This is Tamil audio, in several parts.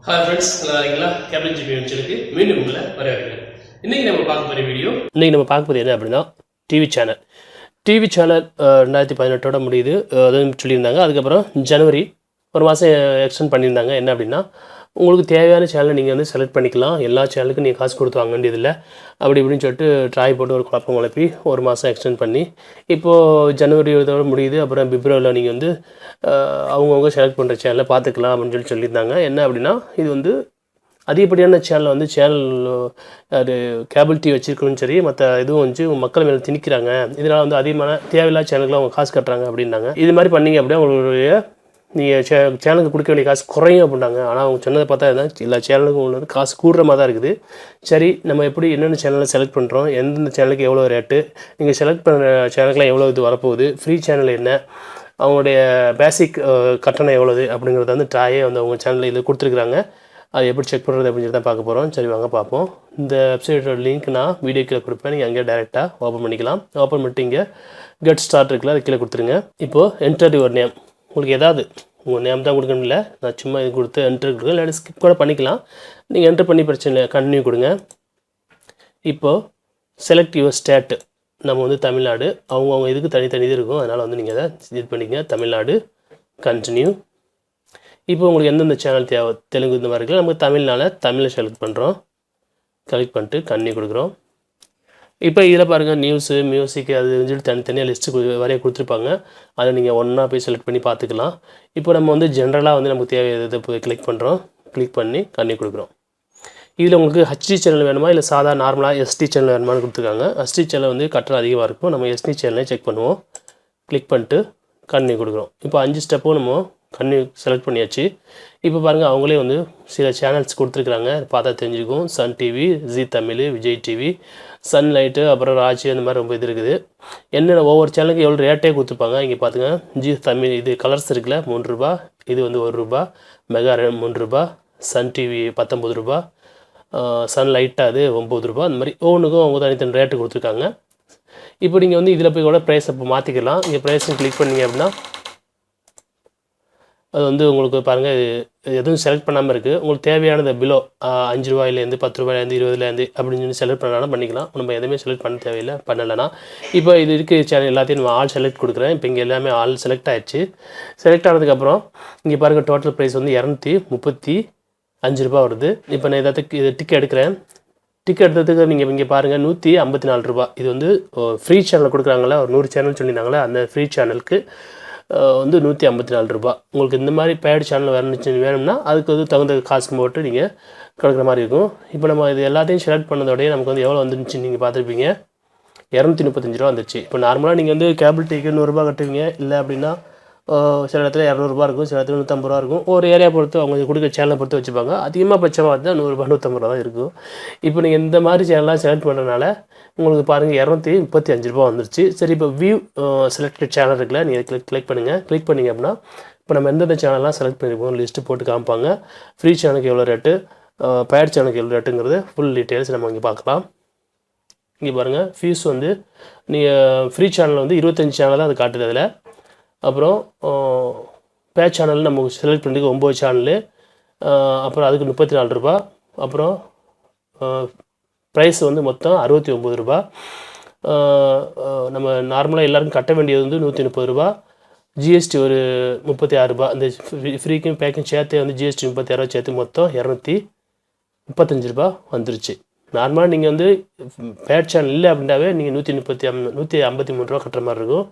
Hi friends, நல்லா இருக்கீங்களா? கேபிள் ஜிபி சேனலுக்கு மீண்டும் உங்களை வரவேற்கிறேன். இன்னைக்கு நம்ம பார்க்க போகிற வீடியோ என்ன அப்படின்னா டிவி சேனல் 2018ஓட முடியுது அதுன்னு சொல்லியிருந்தாங்க. அதுக்கப்புறம் ஜனவரி ஒரு மாதம் எக்ஸ்டெண்ட் பண்ணியிருந்தாங்க. என்ன அப்படின்னா உங்களுக்கு தேவையான சேனலை நீங்கள் வந்து செலக்ட் பண்ணிக்கலாம். எல்லா சேனலுக்கும் நீங்கள் காசு கொடுத்து வாங்க வேண்டியதில்லை. அப்படி இப்படின்னு சொல்லிட்டு ட்ராய் போட்டு ஒரு குழப்பம் குழப்பி ஒரு மாதம் எக்ஸ்டெண்ட் பண்ணி இப்போது ஜனவரியோட முடியுது. அப்புறம் பிப்ரவரியில் நீங்கள் வந்து அவங்கவுங்க செலக்ட் பண்ணுற சேனலை பார்த்துக்கலாம் அப்படின்னு சொல்லியிருந்தாங்க. என்ன அப்படின்னா இது வந்து அதிகப்படியான சேனல் அது கேபிள் டிவி வச்சுருக்கணும் சரி, மற்ற இதுவும் வந்து மக்கள் மேலே திணிக்கிறாங்க. இதனால் வந்து அதிகமான தேவையில்லாத சேனலுக்குலாம் அவங்க காசு கட்டுறாங்க அப்படின்னாங்க. இது மாதிரி பண்ணிங்க அப்படின்னா உங்களுடைய நீங்கள் சேனலுக்கு கொடுக்க வேண்டிய காசு குறையும் அப்படின்னாங்க. ஆனால் அவங்க சொன்னதை பார்த்தா தான் எல்லா சேனலுக்கும் வந்து காசு கூடுற மாதிரி தான் இருக்குது. சரி, நம்ம எப்படி என்னென்ன சேனலை செலக்ட் பண்ணுறோம், எந்தெந்த சேனலுக்கு எவ்வளோ ரேட்டு, நீங்கள் செலக்ட் பண்ணுற சேனலுக்குலாம் எவ்வளோ இது வரப்போகுது, ஃப்ரீ சேனல் என்ன, அவங்களுடைய பேசிக் கட்டணம் எவ்வளோது அப்படிங்கிறத வந்து ட்ராயே வந்து அவங்க சேனலில் இது கொடுத்துருக்குறாங்க. அது எப்படி செக் பண்ணுறது அப்படின்னு சொல்லி தான் பார்க்க போகிறோம். சரி வாங்க பார்ப்போம். இந்த வெப்சைட்டோட லிங்க் நான் வீடியோ கீழே கொடுப்பேன். நீங்கள் அங்கேயே டேரெக்டாக ஓப்பன் பண்ணிக்கலாம். ஓப்பன் பண்ணிட்டு இங்கே கெட் ஸ்டார்ட் இருக்குல்ல, அது கீழே கொடுத்துருங்க. இப்போது என்டர் யுவர் நேம். உங்களுக்கு ஏதாவது உங்கள் நேம் தான் கொடுக்கணும், இல்லை நான் சும்மா இது கொடுத்து என்ட்ரு கொடுங்க, இல்லாட்டி ஸ்கிப் கூட பண்ணிக்கலாம். நீங்கள் என்ட்ரு பண்ணி பிரச்சனை இல்லை, கண்டினியூ கொடுங்க. இப்போது செலக்ட் யுவர் ஸ்டேட்டு. நம்ம வந்து தமிழ்நாடு, அவங்கவுங்க இதுக்கு தனித்தனி இது இருக்கும். அதனால் வந்து நீங்கள் அதை இது பண்ணிக்கங்க. தமிழ்நாடு, கண்டினியூ. இப்போ உங்களுக்கு எந்தெந்த சேனல் தேவை, தெலுங்கு இந்த மாதிரி இருக்குல்ல, நமக்கு தமிழை செலக்ட் பண்ணுறோம். செலக்ட் பண்ணிட்டு கண்டினியூ கொடுக்குறோம். இப்போ இதில் பாருங்கள் நியூஸு, மியூசிக் அது சொல்லிட்டு தனித்தனியாக லிஸ்ட்டு வரைய கொடுத்துருப்பாங்க. அதை நீங்கள் ஒன்றா போய் செலக்ட் பண்ணி பார்த்துக்கலாம். இப்போ நம்ம வந்து ஜென்ரலாக வந்து நமக்கு தேவை இதை போய் கிளிக் பண்ணுறோம். கிளிக் பண்ணி கண்டினியூ கொடுக்குறோம். இதில் உங்களுக்கு ஹச்டி சேனல் வேணுமா இல்லை சாதா நார்மலாக எஸ்டி சேனல் வேணுமான்னு கொடுத்துருக்காங்க. எஸ்டி சேனல் வந்து கட்டணம் அதிகமாக இருக்கும். நம்ம எஸ்டி சேனலே செக் பண்ணுவோம். கிளிக் பண்ணிட்டு கண்டினியூ கொடுக்குறோம். இப்போ 5 ஸ்டெப்பும் நம்ம கண்டினியூ செலக்ட் பண்ணியாச்சு. இப்போ பாருங்கள் அவங்களே வந்து சில சேனல்ஸ் கொடுத்துருக்குறாங்க. பார்த்தா தெரிஞ்சுக்கும். Sun TV, Zee Tamil, Vijay TV, sunlight, அப்புறம் ராஜி, அந்த மாதிரி ரொம்ப இது இருக்குது. என்னென்ன ஒவ்வொரு சேனலுக்கு எவ்வளோ ரேட்டே கொடுத்துருப்பாங்க. இங்கே பார்த்துங்க. ஜி தமிழ் இது கலர்ஸ் இருக்குல்ல, ₹3. இது வந்து ₹1. மெகா ₹3. Sun TV ₹19. சன்லைட்டாக அது ₹9. அந்த மாதிரி ஒவ்வொன்றுக்கும் அவங்க தனித்தனி ரேட்டு கொடுத்துருக்காங்க. இப்போ நீங்கள் வந்து இதில் போய் கூட ப்ரைஸ் இப்போ மாற்றிக்கலாம். இங்கே ப்ரைஸும் கிளிக் பண்ணிங்க அப்படின்னா அது வந்து உங்களுக்கு பாருங்கள் எதுவும் செலக்ட் பண்ணாமல் இருக்குது. உங்களுக்கு தேவையானது பிலோ ₹5 ₹10 ₹20 அப்படின்னு சொல்லி செலக்ட் பண்ணாலும் பண்ணிக்கலாம். நம்ம எதுவுமே செலக்ட் பண்ண தேவையில்லை. பண்ணலைன்னா இப்போ இது இருக்குது சேனல் எல்லாத்தையும் நம்ம ஆல் செலக்ட் கொடுக்குறேன். இப்போ இங்கே எல்லாமே ஆல் செலக்ட் ஆகிடுச்சு. செலக்ட் ஆனதுக்கப்புறம் இங்கே பாருங்கள் டோட்டல் ப்ரைஸ் வந்து ₹235 வருது. இப்போ நான் இது டிக்கெட் எடுக்கிறேன். டிக்கெட் எடுத்ததுக்கு நீங்கள் இங்கே பாருங்கள் ₹154. இது வந்து ஃப்ரீ சேனல் கொடுக்குறாங்களா, ஒரு 100 சேனல் சொல்லியிருந்தாங்களே, அந்த ஃப்ரீ சேனலுக்கு வந்து ₹154. உங்களுக்கு இந்த மாதிரி பேட் சேனல் வேணும்னா அதுக்கு வந்து தகுந்த காசு போட்டு நீங்கள் கொடுக்குற மாதிரி இருக்கும். இப்போ நம்ம இது எல்லாத்தையும் செலக்ட் பண்ணதோடய நமக்கு வந்து எவ்வளோ வந்துருந்துச்சு நீங்கள் பார்த்துருப்பீங்க. ₹235 வந்துச்சு. இப்போ நார்மலாக நீங்கள் வந்து கேபிள் டிவிக்கு ₹100 கட்டுவீங்க. இல்லை அப்படின்னா சில இடத்துல ₹200 இருக்கும், சில இடத்துல ₹150 இருக்கும். ஒரு ஏரியா பொறுத்து அவங்க கொடுக்குற சேனலை பொறுத்து வச்சுப்பாங்க. அதிகமாக பட்சமாக இருந்தால் ₹100 ₹150 தான் இருக்கும். இப்போ நீங்கள் இந்த மாதிரி சேனல்லாம் செலக்ட் பண்ணுறதுனால உங்களுக்கு பாருங்கள் ₹235 வந்துருச்சு. சரி, இப்போ வியூ செலக்டட் சேனல் இருக்குல்ல, நீங்கள் கிளிக் பண்ணுங்கள். கிளிக் பண்ணிங்க அப்படின்னா இப்போ நம்ம எந்தெந்த சேனல்லாம் செலக்ட் பண்ணியிருப்போம் லிஸ்ட்டு போட்டு காமிப்பாங்க. ஃப்ரீ சேனலுக்கு எவ்வளோ ரேட்டு, பேட் சேனலுக்கு எவ்வளோ ரேட்டுங்கிறது ஃபுல் டீட்டெயில்ஸ் நம்ம இங்கே பார்க்கலாம். இங்கே பாருங்கள் ஃபீஸ் வந்து நீங்கள் ஃப்ரீ சேனல் வந்து 25 சேனல் தான் அது காட்டுது அதில். அப்புறம் பேட் சேனல் நம்ம செலக்ட் பண்ணுறதுக்கு 9 சேனலு, அப்புறம் அதுக்கு ₹34. அப்புறம் ப்ரைஸ் வந்து மொத்தம் ₹69. நம்ம நார்மலாக எல்லாருக்கும் கட்ட வேண்டியது வந்து ₹130. ஜிஎஸ்டி ஒரு ₹36. அந்த ஃப்ரீக்கும் பேக்கும் சேர்த்து வந்து ஜிஎஸ்டி ₹36 சேர்த்து மொத்தம் ₹235 வந்துருச்சு. நார்மலாக நீங்கள் வந்து பேட் சேனல் இல்லை அப்படின்னாவே நீங்கள் ₹153 கட்டுற மாதிரி இருக்கும்.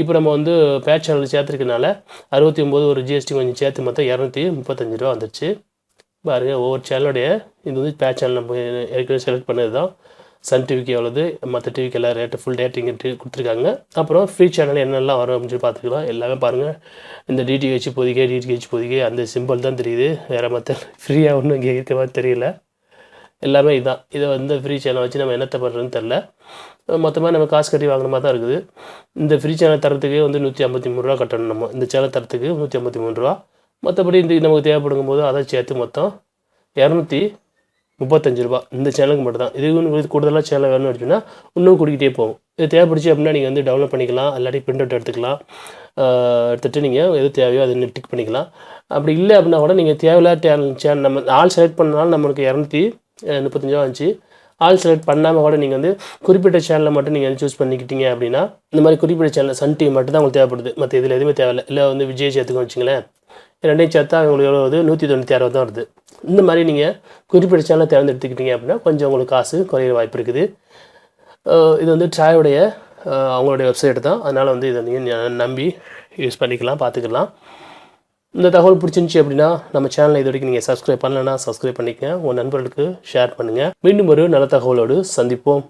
இப்போ நம்ம வந்து பேட் சேனல் சேர்த்துருக்கனால 69 ஒரு ஜிஎஸ்டி கொஞ்சம் சேர்த்து மொத்தம் ₹235 வந்துருச்சு. பாருங்கள் ஒவ்வொரு சேனலுடைய இது வந்து பேட் சேனல் நம்ம ஏற்கனவே செலக்ட் பண்ணது தான். சன் டிவிக்கு எவ்வளோது, மற்ற டிவிக்கு எல்லாம் ரேட்டு ஃபுல் ரேட்டிங் கொடுத்துருக்காங்க. அப்புறம் ஃப்ரீ சேனல் என்னெல்லாம் வரும் அப்படின்னு சொல்லி பார்த்துக்கலாம். எல்லாமே பாருங்கள். இந்த டிடிஹெச் பொதிகை அந்த சிம்பிள் தான் தெரியுது. வேறு மற்ற ஃப்ரீயாக ஒன்றும் இங்கே இருக்க மாதிரி தெரியல. எல்லாமே இதுதான். இதை வந்து ஃப்ரீ சேனல் வச்சு நம்ம என்னத்தை பண்ணுறதுன்னு தெரில. மொத்தமாக நம்ம காசு கட்டி வாங்கின மாதிரி தான் இருக்குது. இந்த ஃப்ரீ சேனல் தரத்துக்கே வந்து ₹153 கட்டணும். நம்ம இந்த சேனல் தரத்துக்கு ₹153. மற்றபடி இந்த நமக்கு தேவைப்படுங்கும் போது அதை சேர்த்து மொத்தம் ரூ. 35 இந்த சேனலுக்கு மட்டும் தான். இது கூடுதலாக சேனல் வேணும்னு வச்சுன்னா இன்னும் கூட்டிகிட்டே போகும். இது தேவைப்படுச்சு அப்படின்னா நீங்கள் வந்து டவுன்லோட் பண்ணிக்கலாம், இல்லாட்டி பிரிண்ட் அவுட் எடுத்துக்கலாம். எடுத்துகிட்டு நீங்கள் எது தேவையோ அதை டிக் பண்ணிக்கலாம். அப்படி இல்லை அப்படின்னா கூட நீங்கள் தேவையில்லாத சேனல் நம்ம ஆல் செலக்ட் பண்ணனாலும் நம்மளுக்கு 235 வந்துச்சு. ஆல் செலக்ட் பண்ணாமல் கூட நீங்கள் வந்து குறிப்பிட்ட சேனலில் மட்டும் நீங்கள் சூஸ் பண்ணிக்கிட்டீங்க அப்படின்னா இந்த மாதிரி குறிப்பிட்ட சேனல் சன் டிவி மட்டும் தான் உங்களுக்கு தேவைப்படுது. மற்ற இதில் எதுவுமே தேவையில்லை. இல்லை வந்து விஜய் சேர்த்துக்கோன்னு வச்சுங்களேன், ரெண்டையும் சேர்த்தா உங்களுக்கு எவ்வளோ வருது? 196 தான் வருது. இந்த மாதிரி நீங்கள் குறிப்பிட்ட சேனலை தேர்ந்தெடுத்துக்கிட்டீங்க அப்படின்னா கொஞ்சம் உங்களுக்கு காசு குறையிற வாய்ப்பு இருக்குது. இது வந்து ட்ராயோடைய அவங்களுடைய வெப்சைட் தான். அதனால் வந்து இதை நீங்கள் நம்பி யூஸ் பண்ணிக்கலாம், பார்த்துக்கலாம். இந்த தகவல் பிடிச்சிருந்துச்சி அப்படின்னா நம்ம சேனலை இது வரைக்கும் நீங்கள் சப்ஸ்கிரைப் பண்ணலைன்னா சப்ஸ்கிரைப் பண்ணிக்கங்க. உங்கள் நண்பர்களுக்கு ஷேர் பண்ணுங்கள். மீண்டும் ஒரு நல்ல தகவலோடு சந்திப்போம்.